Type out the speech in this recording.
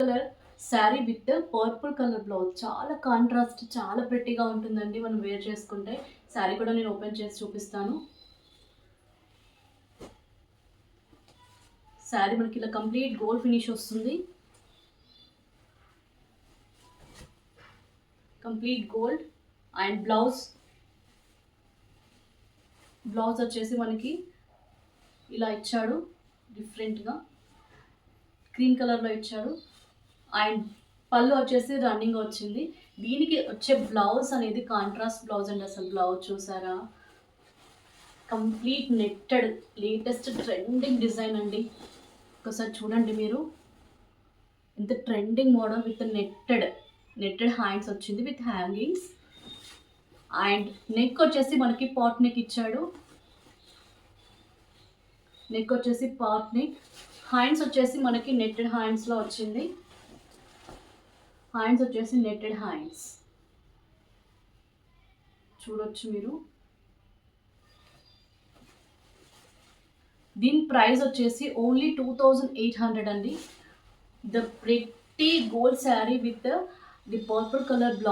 Colour sari with purple colour blouse. చాలా contrast, చాలా ప్రెట్టీగా ఉంటుందండి మనం వేర్ చేసుకుంటే. శారీ కూడా నేను ఓపెన్ చేసి చూపిస్తాను. శారీ మనకి ఇలా కంప్లీట్ గోల్డ్ ఫినిష్ వస్తుంది. Complete gold. అండ్ బ్లౌజ్ వచ్చేసి మనకి ఇలా ఇచ్చాడు, డిఫరెంట్గా క్రీమ్ కలర్లో ఇచ్చాడు. అండ్ పళ్ళు వచ్చేసి రన్నింగ్ వచ్చింది. దీనికి వచ్చే బ్లౌజ్ అనేది కాంట్రాస్ట్ బ్లౌజ్ అండి. అసలు బ్లౌజ్ చూసారా, complete netted, latest trending design అండి. ఒకసారి చూడండి మీరు, ఇంత trending model with netted hands వచ్చింది విత్ హ్యాంగింగ్స్. అండ్ నెక్ వచ్చేసి మనకి పాట్ నెక్ ఇచ్చాడు. నెక్ వచ్చేసి పాట్ నెక్. హ్యాండ్స్ వచ్చేసి మనకి నెట్టెడ్ హ్యాండ్స్లో వచ్చింది. హ్యాండ్స్ వచ్చేసి నెట్టెడ్ హ్యాండ్స్ చూడొచ్చు మీరు. దీని ప్రైస్ వచ్చేసి ఓన్లీ 2800 అండి. The pretty gold sari with the purple colour blouse.